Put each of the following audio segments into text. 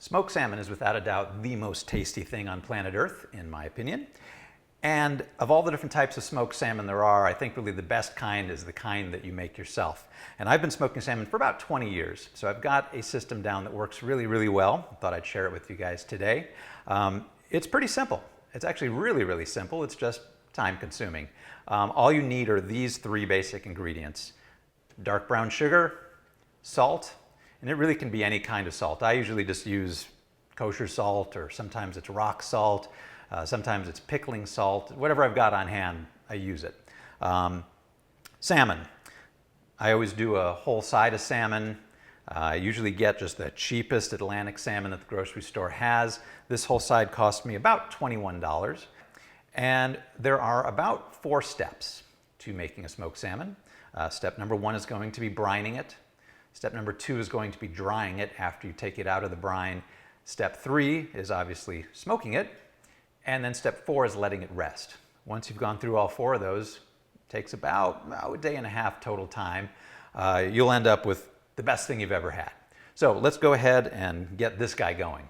Smoked salmon is without a doubt the most tasty thing on planet Earth, in my opinion. And of all the different types of smoked salmon there are, I think really the best kind is the kind that you make yourself. And I've been smoking salmon for about 20 years, so I've got a system down that works really, really well. I thought I'd share it with you guys today. It's pretty simple. It's actually really, really simple. It's just time consuming. All you need are these three basic ingredients: dark brown sugar, salt, and it really can be any kind of salt. I usually just use kosher salt, or sometimes it's rock salt, sometimes it's pickling salt. Whatever I've got on hand, I use it. Salmon. I always do a whole side of salmon. I usually get just the cheapest Atlantic salmon that the grocery store has. This whole side cost me about $21. And there are about 4 steps to making a smoked salmon. Step number 1 is going to be brining it. Step number 2 is going to be drying it after you take it out of the brine. Step 3 is obviously smoking it. And then step 4 is letting it rest. Once you've gone through all 4 of those, it takes about a day and a half total time. You'll end up with the best thing you've ever had. So let's go ahead and get this guy going.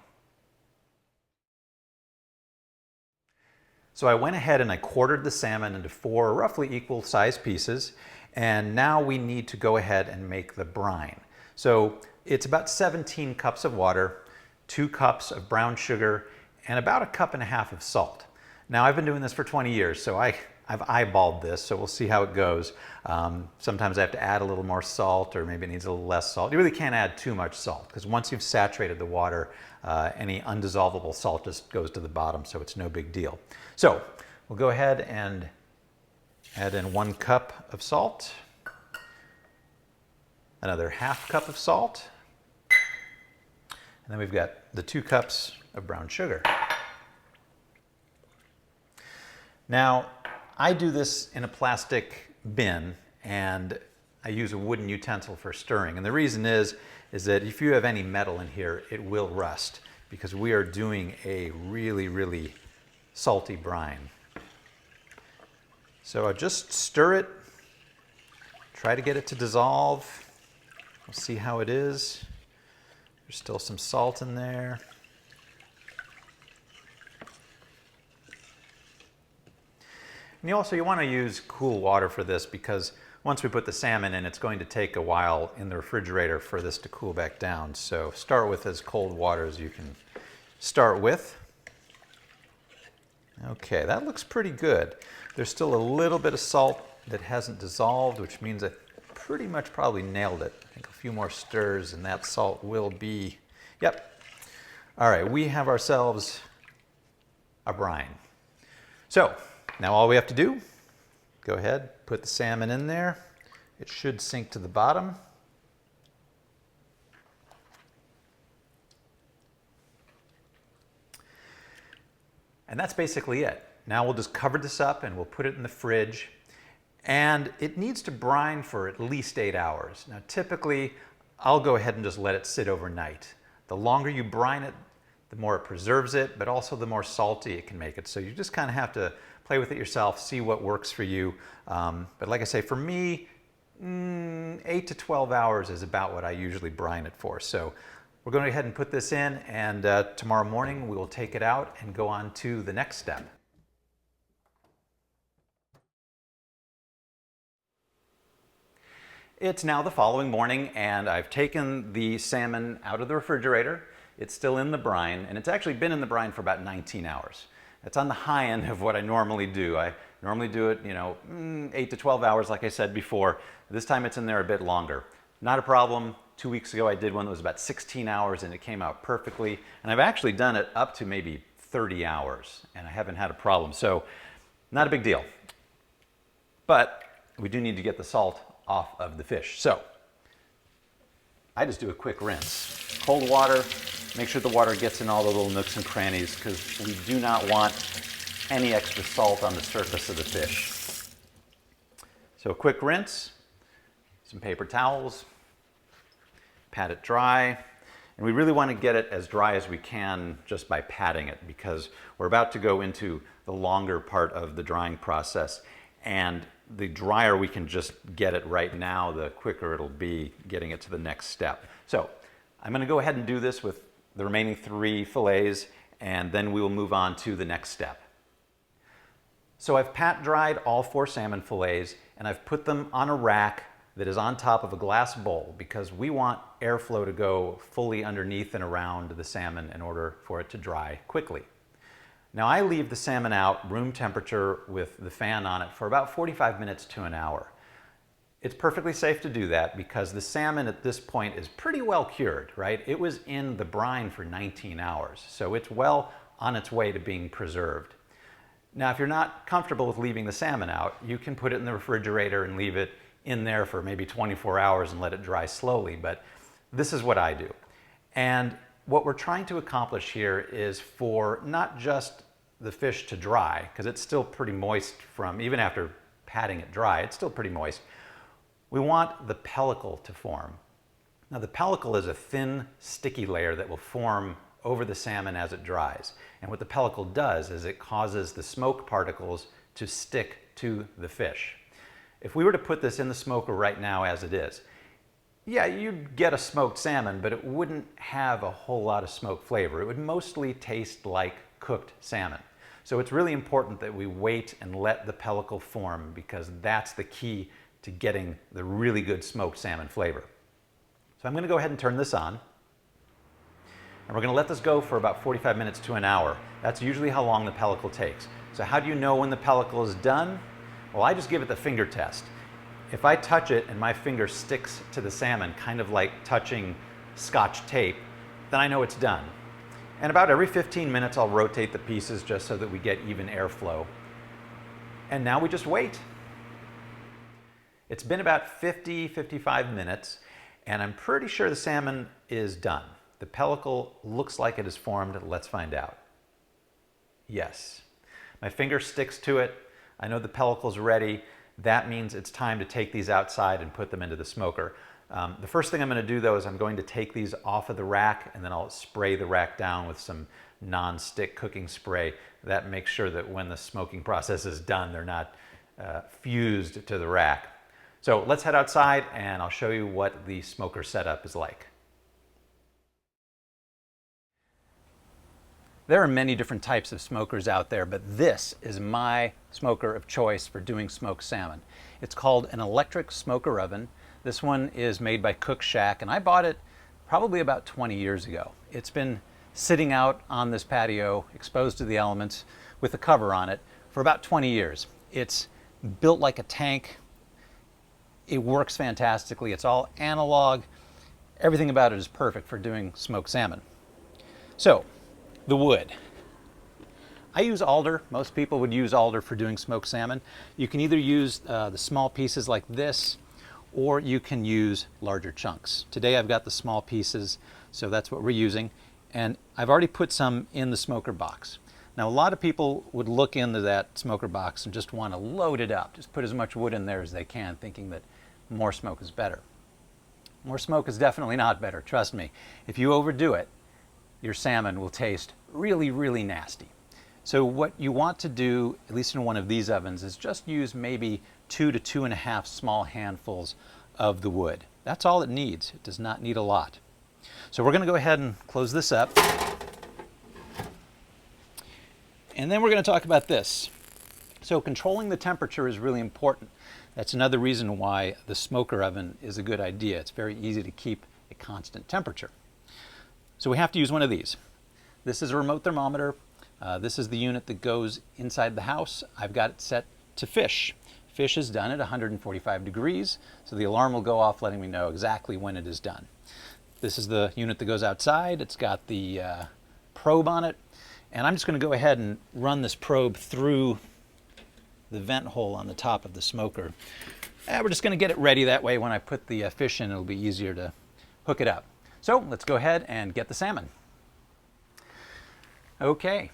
So I went ahead and I quartered the salmon into 4 roughly equal sized pieces. And now we need to go ahead and make the brine. So it's about 17 cups of water, 2 cups of brown sugar, and about 1.5 cups of salt. Now I've been doing this for 20 years, so I've eyeballed this, so we'll see how it goes. Sometimes I have to add a little more salt, or maybe it needs a little less salt. You really can't add too much salt, because once you've saturated the water, any undissolvable salt just goes to the bottom, so it's no big deal. So we'll go ahead and add in 1 cup of salt, another 1/2 cup of salt, and then we've got the 2 cups of brown sugar. Now, I do this in a plastic bin, and I use a wooden utensil for stirring. And the reason is that if you have any metal in here, it will rust, because we are doing a really, really salty brine. So I just stir it, try to get it to dissolve. We'll see how it is. There's still some salt in there. And you want to use cool water for this, because once we put the salmon in, it's going to take a while in the refrigerator for this to cool back down. So start with as cold water as you can start with. Okay, that looks pretty good. There's still a little bit of salt that hasn't dissolved, which means I pretty much probably nailed it. I think a few more stirs and that salt will be, yep. All right, we have ourselves a brine. So now all we have to do, go ahead, put the salmon in there. It should sink to the bottom. And that's basically it. Now we'll just cover this up and we'll put it in the fridge. And it needs to brine for at least 8 hours. Now typically, I'll go ahead and just let it sit overnight. The longer you brine it, the more it preserves it, but also the more salty it can make it. So you just kind of have to play with it yourself, see what works for you. But like I say, for me, 8 to 12 hours is about what I usually brine it for. So we're going to go ahead and put this in, and tomorrow morning we will take it out and go on to the next step. It's now the following morning, and I've taken the salmon out of the refrigerator. It's still in the brine, and it's actually been in the brine for about 19 hours. That's on the high end of what I normally do. I normally do it, 8 to 12 hours, like I said before. This time it's in there a bit longer. Not a problem. 2 weeks ago I did one that was about 16 hours and it came out perfectly. And I've actually done it up to maybe 30 hours and I haven't had a problem. So not a big deal. But we do need to get the salt off of the fish. So I just do a quick rinse. Cold water, make sure the water gets in all the little nooks and crannies, because we do not want any extra salt on the surface of the fish. So a quick rinse, some paper towels, pat it dry, and we really want to get it as dry as we can just by patting it, because we're about to go into the longer part of the drying process, and the drier we can just get it right now, the quicker it'll be getting it to the next step. So I'm going to go ahead and do this with the remaining 3 fillets, and then we will move on to the next step. So I've pat dried all 4 salmon fillets, and I've put them on a rack that is on top of a glass bowl because we want airflow to go fully underneath and around the salmon in order for it to dry quickly. Now I leave the salmon out room temperature with the fan on it for about 45 minutes to an hour. It's perfectly safe to do that because the salmon at this point is pretty well cured, right? It was in the brine for 19 hours, so it's well on its way to being preserved. Now, if you're not comfortable with leaving the salmon out, you can put it in the refrigerator and leave it in there for maybe 24 hours and let it dry slowly, but this is what I do. And what we're trying to accomplish here is for not just the fish to dry, because it's still pretty moist from, even after patting it dry, it's still pretty moist. We want the pellicle to form. Now the pellicle is a thin, sticky layer that will form over the salmon as it dries. And what the pellicle does is it causes the smoke particles to stick to the fish. If we were to put this in the smoker right now as it is, yeah, you'd get a smoked salmon, but it wouldn't have a whole lot of smoke flavor. It would mostly taste like cooked salmon. So it's really important that we wait and let the pellicle form because that's the key to getting the really good smoked salmon flavor. So I'm going to go ahead and turn this on. And we're going to let this go for about 45 minutes to an hour. That's usually how long the pellicle takes. So how do you know when the pellicle is done? Well, I just give it the finger test. If I touch it and my finger sticks to the salmon, kind of like touching Scotch tape, then I know it's done. And about every 15 minutes, I'll rotate the pieces just so that we get even airflow. And now we just wait. It's been about 55 minutes, and I'm pretty sure the salmon is done. The pellicle looks like it is formed. Let's find out. Yes. My finger sticks to it. I know the pellicle's ready. That means it's time to take these outside and put them into the smoker. The first thing I'm going to do though is I'm going to take these off of the rack and then I'll spray the rack down with some non-stick cooking spray. That makes sure that when the smoking process is done, they're not fused to the rack. So let's head outside and I'll show you what the smoker setup is like. There are many different types of smokers out there, but this is my smoker of choice for doing smoked salmon. It's called an electric smoker oven. This one is made by Cook Shack, and I bought it probably about 20 years ago. It's been sitting out on this patio, exposed to the elements, with a cover on it for about 20 years. It's built like a tank. It works fantastically. It's all analog. Everything about it is perfect for doing smoked salmon. So, the wood. I use alder. Most people would use alder for doing smoked salmon. You can either use the small pieces like this, or you can use larger chunks. Today I've got the small pieces, so that's what we're using. And I've already put some in the smoker box. Now a lot of people would look into that smoker box and just want to load it up. Just put as much wood in there as they can, thinking that more smoke is better. More smoke is definitely not better, trust me. If you overdo it, your salmon will taste really, really nasty. So what you want to do, at least in one of these ovens, is just use maybe 2 to 2.5 small handfuls of the wood. That's all it needs. It does not need a lot. So we're going to go ahead and close this up. And then we're going to talk about this. So controlling the temperature is really important. That's another reason why the smoker oven is a good idea. It's very easy to keep a constant temperature. So we have to use one of these. This is a remote thermometer. This is the unit that goes inside the house. I've got it set to fish. Fish is done at 145 degrees, so the alarm will go off letting me know exactly when it is done. This is the unit that goes outside. It's got the probe on it, and I'm just going to go ahead and run this probe through the vent hole on the top of the smoker. We're just going to get it ready, that way when I put the fish in, it'll be easier to hook it up. So let's go ahead and get the salmon. Okay,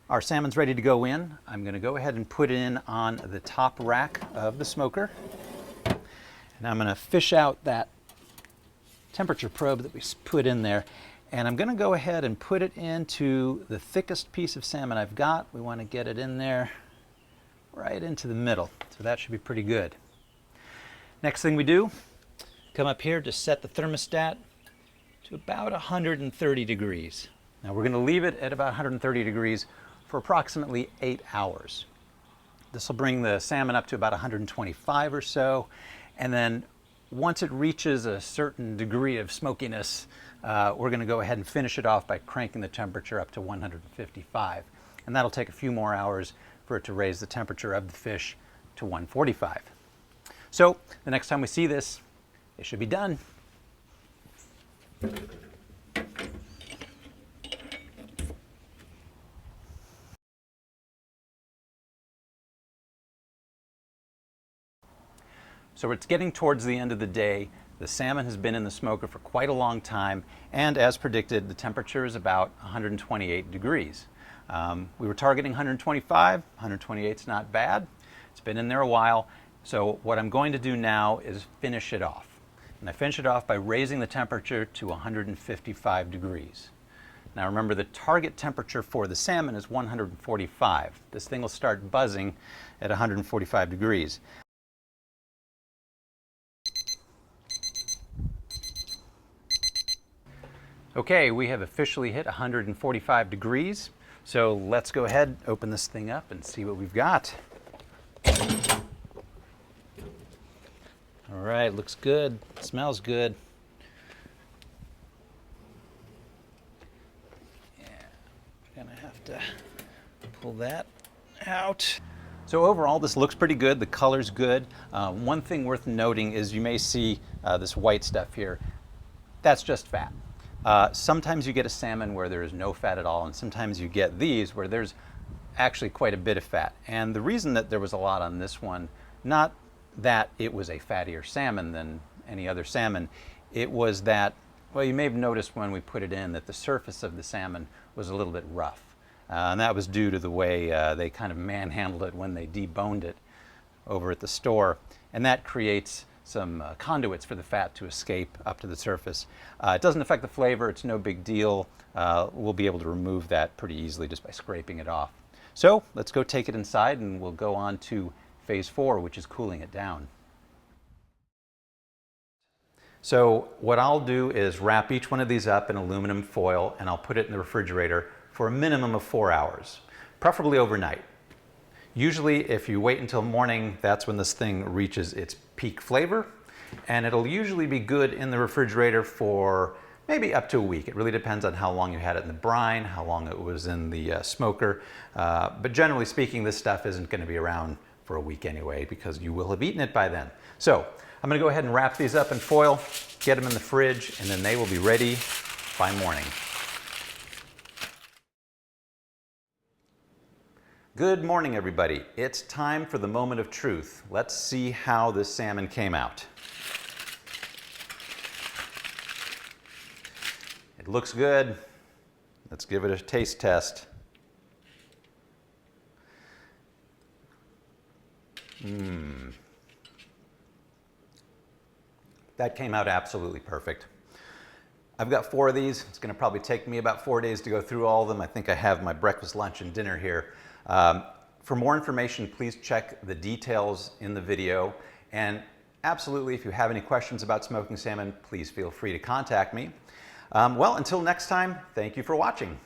our salmon's ready to go in. I'm going to go ahead and put it in on the top rack of the smoker. And I'm going to fish out that temperature probe that we put in there. And I'm going to go ahead and put it into the thickest piece of salmon I've got. We want to get it in there right into the middle. So that should be pretty good. Next thing we do, come up here to set the thermostat to to about 130 degrees. Now we're going to leave it at about 130 degrees for approximately 8 hours. This will bring the salmon up to about 125 or so, and then once it reaches a certain degree of smokiness, we're going to go ahead and finish it off by cranking the temperature up to 155. And that'll take a few more hours for it to raise the temperature of the fish to 145. So the next time we see this, it should be done. So it's getting towards the end of the day. The salmon has been in the smoker for quite a long time, and as predicted, the temperature is about 128 degrees. We were targeting 125. 128 is not bad. It's been in there a while. So what I'm going to do now is finish it off. And I finish it off by raising the temperature to 155 degrees. Now remember, the target temperature for the salmon is 145. This thing will start buzzing at 145 degrees. Okay, we have officially hit 145 degrees. So let's go ahead, open this thing up and see what we've got. All right, looks good, smells good. Yeah, we're gonna have to pull that out. So overall, this looks pretty good. The color's good. One thing worth noting is you may see this white stuff here. That's just fat. Sometimes you get a salmon where there is no fat at all, and sometimes you get these where there's actually quite a bit of fat. And the reason that there was a lot on this one, not that it was a fattier salmon than any other salmon, it was that, well, you may have noticed when we put it in that the surface of the salmon was a little bit rough. And that was due to the way they kind of manhandled it when they deboned it over at the store. And that creates some conduits for the fat to escape up to the surface. It doesn't affect the flavor, it's no big deal. We'll be able to remove that pretty easily just by scraping it off. So let's go take it inside and we'll go on to phase 4, which is cooling it down. So what I'll do is wrap each one of these up in aluminum foil and I'll put it in the refrigerator for a minimum of 4 hours, preferably overnight. Usually if you wait until morning, that's when this thing reaches its peak flavor, and it'll usually be good in the refrigerator for maybe up to a week. It really depends on how long you had it in the brine, how long it was in the smoker, but generally speaking, this stuff isn't going to be around for a week anyway because you will have eaten it by then. So I'm going to go ahead and wrap these up in foil, get them in the fridge, and then they will be ready by morning. Good morning, everybody. It's time for the moment of truth. Let's see how this salmon came out. It looks good. Let's give it a taste test. That came out absolutely perfect. I've got 4 of these. It's going to probably take me about 4 days to go through all of them. I think I have my breakfast, lunch, and dinner here. For more information, please check the details in the video. And absolutely, if you have any questions about smoking salmon, please feel free to contact me. Well, until next time, thank you for watching.